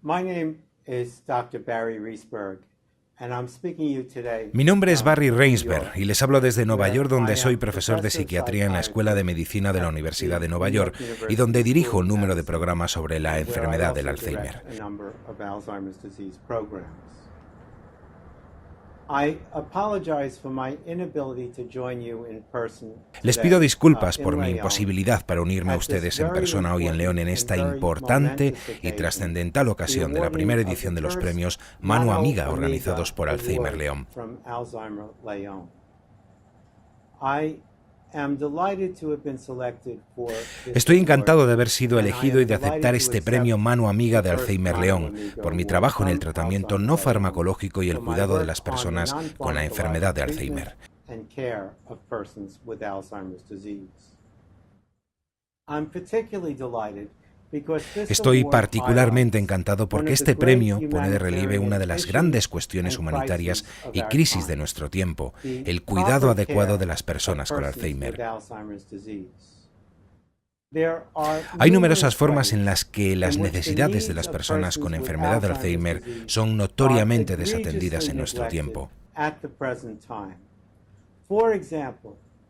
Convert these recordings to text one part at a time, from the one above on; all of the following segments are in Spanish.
My name is Dr. Barry Reisberg, and I'm speaking to you today. Mi nombre es Barry Reisberg y les hablo desde Nueva York, donde soy profesor de psiquiatría en la Escuela de Medicina de la Universidad de Nueva York y donde dirijo un número de programas sobre la enfermedad del Alzheimer. Les pido disculpas por mi imposibilidad para unirme a ustedes en persona hoy en León en esta importante y trascendental ocasión de la primera edición de los premios Mano Amiga organizados por Alzheimer León. Estoy encantado de haber sido elegido y de aceptar este premio Mano Amiga de Alzheimer León por mi trabajo en el tratamiento no farmacológico y el cuidado de las personas con la enfermedad de Alzheimer. Estoy particularmente encantado porque este premio pone de relieve una de las grandes cuestiones humanitarias y crisis de nuestro tiempo, el cuidado adecuado de las personas con Alzheimer. Hay numerosas formas en las que las necesidades de las personas con enfermedad de Alzheimer son notoriamente desatendidas en nuestro tiempo.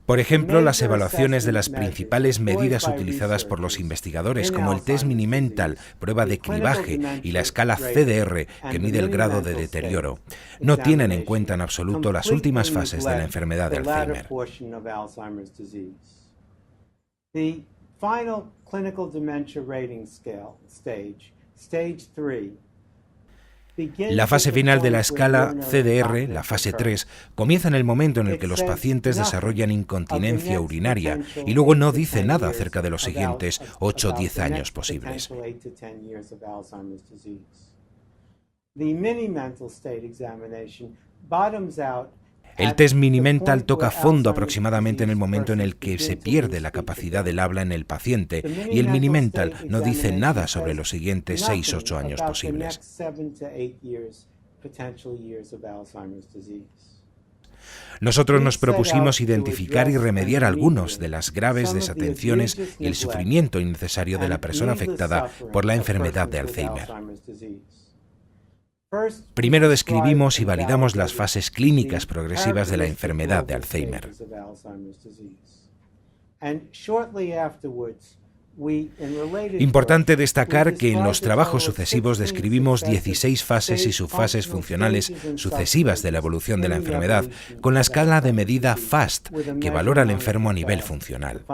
Por ejemplo, las evaluaciones de las principales medidas utilizadas por los investigadores, como el test Mini-Mental, prueba de cribaje, y la escala CDR, que mide el grado de deterioro, no tienen en cuenta en absoluto las últimas fases de la enfermedad de Alzheimer. La fase final de la escala CDR, la fase 3, comienza en el momento en el que los pacientes desarrollan incontinencia urinaria y luego no dice nada acerca de los siguientes 8 o 10 años posibles. El test Mini-Mental toca fondo aproximadamente en el momento en el que se pierde la capacidad del habla en el paciente y el Mini-Mental no dice nada sobre los siguientes 6 o 8 años posibles. Nosotros nos propusimos identificar y remediar algunas de las graves desatenciones y el sufrimiento innecesario de la persona afectada por la enfermedad de Alzheimer. Primero describimos y validamos las fases clínicas progresivas de la enfermedad de Alzheimer. Importante destacar que en los trabajos sucesivos describimos 16 fases y subfases funcionales sucesivas de la evolución de la enfermedad, con la escala de medida FAST, que valora al enfermo a nivel funcional.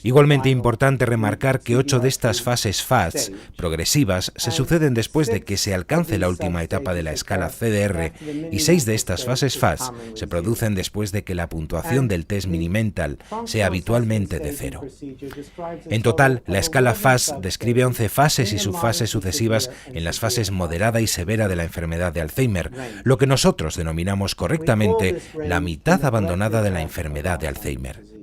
Igualmente importante remarcar que 8 de estas fases FAST progresivas se suceden después de que se alcance la última etapa de la escala CDR y 6 de estas fases FAST se producen después de que la puntuación del test Mini-Mental sea habitualmente de 0. En total, la escala FAST describe 11 fases y subfases sucesivas en las fases moderada y severa de la enfermedad de Alzheimer, lo que nosotros denominamos correctamente la mitad abandonada de la enfermedad de Alzheimer.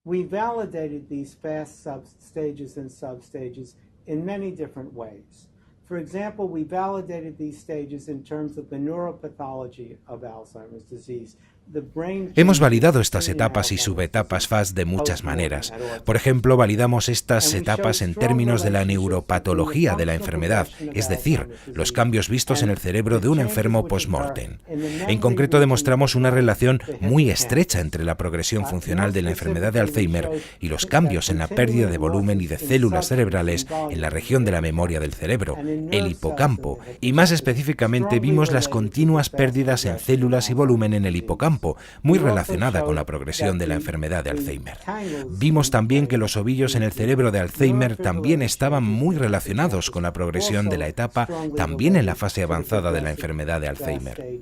We validated these fast stages and substages in many different ways. For example, we validated these stages in terms of the neuropathology of Alzheimer's disease. Hemos validado estas etapas y subetapas FAST de muchas maneras. Por ejemplo, validamos estas etapas en términos de la neuropatología de la enfermedad, es decir, los cambios vistos en el cerebro de un enfermo post-mortem. En concreto, demostramos una relación muy estrecha entre la progresión funcional de la enfermedad de Alzheimer y los cambios en la pérdida de volumen y de células cerebrales en la región de la memoria del cerebro, el hipocampo, y más específicamente vimos las continuas pérdidas en células y volumen en el hipocampo, muy relacionada con la progresión de la enfermedad de Alzheimer. Vimos también que los ovillos en el cerebro de Alzheimer también estaban muy relacionados con la progresión de la etapa, también en la fase avanzada de la enfermedad de Alzheimer.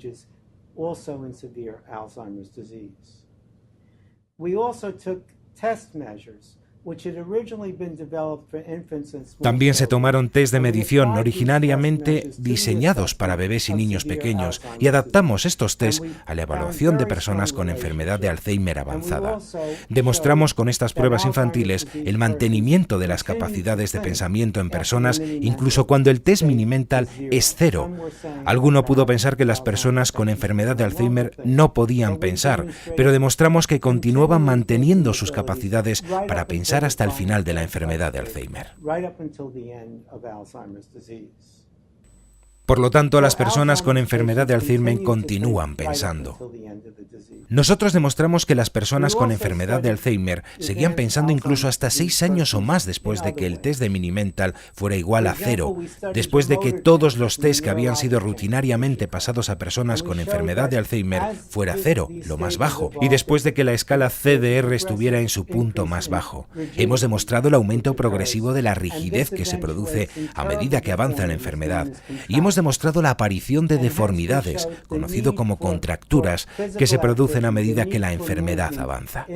También se tomaron test de medición originariamente diseñados para bebés y niños pequeños y adaptamos estos test a la evaluación de personas con enfermedad de Alzheimer avanzada. Demostramos con estas pruebas infantiles el mantenimiento de las capacidades de pensamiento en personas, incluso cuando el test Mini-Mental es 0. Alguno pudo pensar que las personas con enfermedad de Alzheimer no podían pensar, pero demostramos que continuaban manteniendo sus capacidades para pensar hasta el final de la enfermedad de Alzheimer. Por lo tanto, las personas con enfermedad de Alzheimer continúan pensando. Nosotros demostramos que las personas con enfermedad de Alzheimer seguían pensando incluso hasta 6 años o más después de que el test de Mini-Mental fuera igual a 0, después de que todos los test que habían sido rutinariamente pasados a personas con enfermedad de Alzheimer fuera 0, lo más bajo, y después de que la escala CDR estuviera en su punto más bajo. Hemos demostrado el aumento progresivo de la rigidez que se produce a medida que avanza la enfermedad, y hemos demostrado la aparición de deformidades, conocido como contracturas, que se producen a medida que la enfermedad avanza.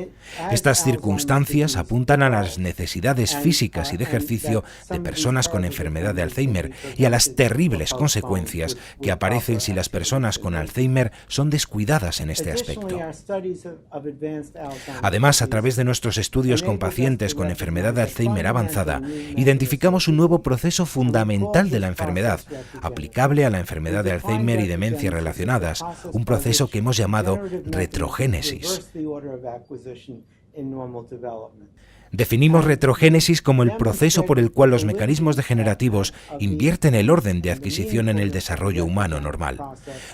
Estas circunstancias apuntan a las necesidades físicas y de ejercicio de personas con enfermedad de Alzheimer y a las terribles consecuencias que aparecen si las personas con Alzheimer son descuidadas en este aspecto. Además, a través de nuestros estudios con pacientes con enfermedad de Alzheimer avanzada, identificamos un nuevo proceso fundamental de la enfermedad, aplicable a la enfermedad de Alzheimer y demencia relacionadas, un proceso que hemos llamado retrogénesis. Definimos retrogénesis como el proceso por el cual los mecanismos degenerativos invierten el orden de adquisición en el desarrollo humano normal.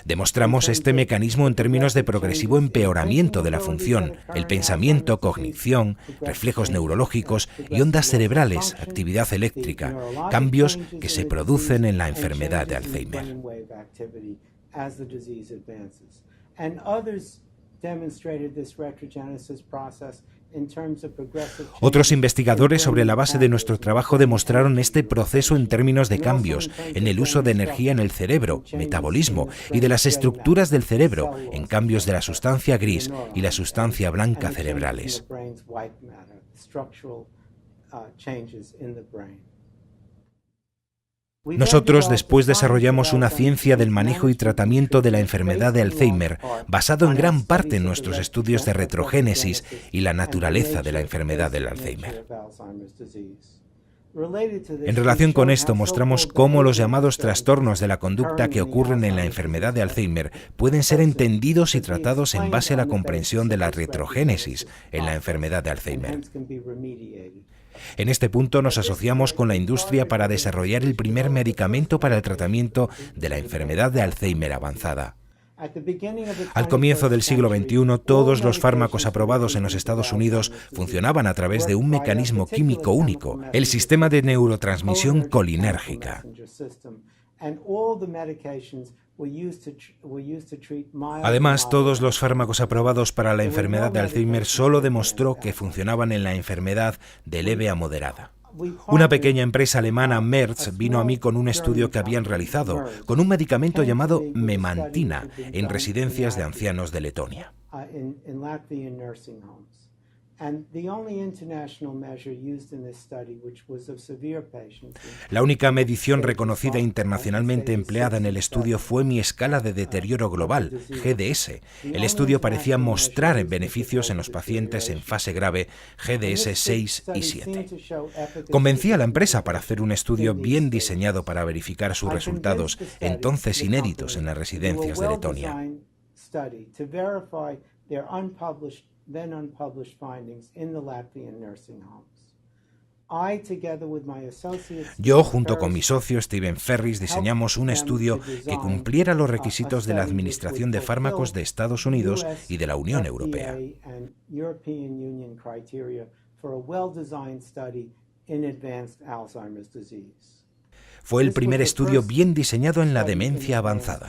Demostramos este mecanismo en términos de progresivo empeoramiento de la función, el pensamiento, cognición, reflejos neurológicos y ondas cerebrales, actividad eléctrica, cambios que se producen en la enfermedad de Alzheimer. Otros investigadores sobre la base de nuestro trabajo demostraron este proceso en términos de cambios en el uso de energía en el cerebro, metabolismo, y de las estructuras del cerebro, en cambios de la sustancia gris y la sustancia blanca cerebrales. Nosotros después desarrollamos una ciencia del manejo y tratamiento de la enfermedad de Alzheimer, basado en gran parte en nuestros estudios de retrogénesis y la naturaleza de la enfermedad del Alzheimer. En relación con esto, mostramos cómo los llamados trastornos de la conducta que ocurren en la enfermedad de Alzheimer pueden ser entendidos y tratados en base a la comprensión de la retrogénesis en la enfermedad de Alzheimer. En este punto nos asociamos con la industria para desarrollar el primer medicamento para el tratamiento de la enfermedad de Alzheimer avanzada. Al comienzo del siglo XXI, todos los fármacos aprobados en los Estados Unidos funcionaban a través de un mecanismo químico único, el sistema de neurotransmisión colinérgica. Además, todos los fármacos aprobados para la enfermedad de Alzheimer solo demostró que funcionaban en la enfermedad de leve a moderada. Una pequeña empresa alemana, Merz, vino a mí con un estudio que habían realizado con un medicamento llamado Memantina en residencias de ancianos de Letonia. La única medición reconocida internacionalmente empleada en el estudio fue mi escala de deterioro global, GDS. El estudio parecía mostrar beneficios en los pacientes en fase grave, GDS 6 y 7. Convencí a la empresa para hacer un estudio bien diseñado para verificar sus resultados, entonces inéditos en las residencias de Letonia. Yo, junto con mi socio Stephen Ferris, diseñamos un estudio que cumpliera los requisitos de la Administración de Fármacos de Estados Unidos y de la Unión Europea. Fue el primer estudio bien diseñado en la demencia avanzada.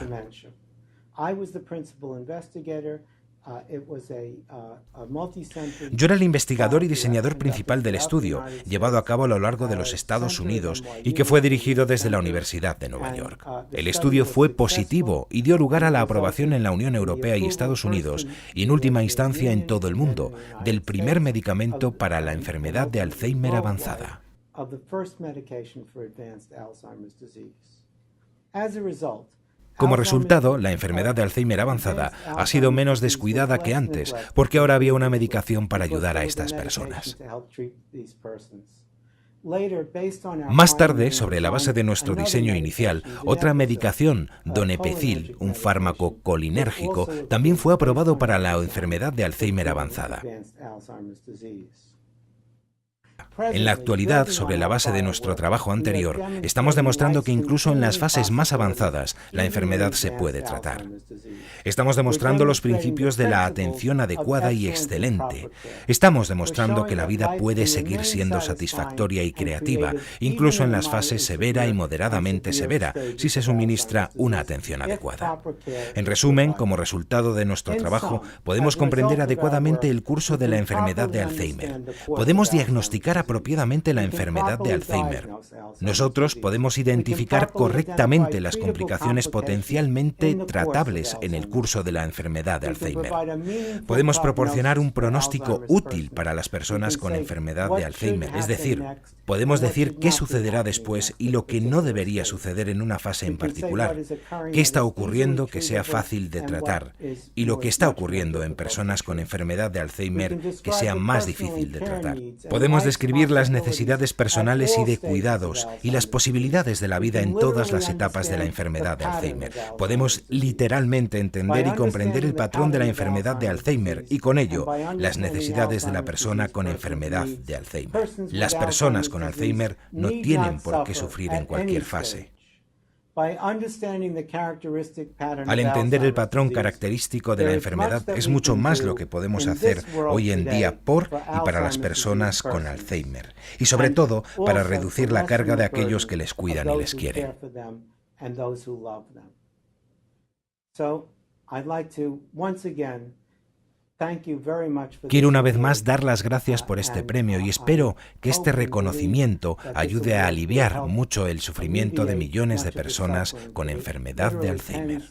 Yo era el investigador y diseñador principal del estudio, llevado a cabo a lo largo de los Estados Unidos y que fue dirigido desde la Universidad de Nueva York. El estudio fue positivo y dio lugar a la aprobación en la Unión Europea y Estados Unidos, y en última instancia en todo el mundo, del primer medicamento para la enfermedad de Alzheimer avanzada. Como resultado, la enfermedad de Alzheimer avanzada ha sido menos descuidada que antes, porque ahora había una medicación para ayudar a estas personas. Más tarde, sobre la base de nuestro diseño inicial, otra medicación, donepezil, un fármaco colinérgico, también fue aprobado para la enfermedad de Alzheimer avanzada. En la actualidad, sobre la base de nuestro trabajo anterior, estamos demostrando que incluso en las fases más avanzadas, la enfermedad se puede tratar. Estamos demostrando los principios de la atención adecuada y excelente. Estamos demostrando que la vida puede seguir siendo satisfactoria y creativa, incluso en las fases severa y moderadamente severa, si se suministra una atención adecuada. En resumen, como resultado de nuestro trabajo, podemos comprender adecuadamente el curso de la enfermedad de Alzheimer. Podemos diagnosticar apropiadamente la enfermedad de Alzheimer. Nosotros podemos identificar correctamente las complicaciones potencialmente tratables en el curso de la enfermedad de Alzheimer. Podemos proporcionar un pronóstico útil para las personas con enfermedad de Alzheimer, es decir, podemos decir qué sucederá después y lo que no debería suceder en una fase en particular, qué está ocurriendo que sea fácil de tratar y lo que está ocurriendo en personas con enfermedad de Alzheimer que sea más difícil de tratar. Podemos describir las necesidades personales y de cuidados y las posibilidades de la vida en todas las etapas de la enfermedad de Alzheimer. Podemos literalmente entender y comprender el patrón de la enfermedad de Alzheimer y con ello las necesidades de la persona con enfermedad de Alzheimer. Las personas con Alzheimer no tienen por qué sufrir en cualquier fase. Al entender el patrón característico de la enfermedad, es mucho más lo que podemos hacer hoy en día por y para las personas con Alzheimer, y sobre todo para reducir la carga de aquellos que les cuidan y les quieren. Quiero una vez más dar las gracias por este premio y espero que este reconocimiento ayude a aliviar mucho el sufrimiento de millones de personas con enfermedad de Alzheimer.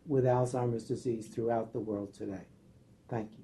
With Alzheimer's disease throughout the world today. Thank you.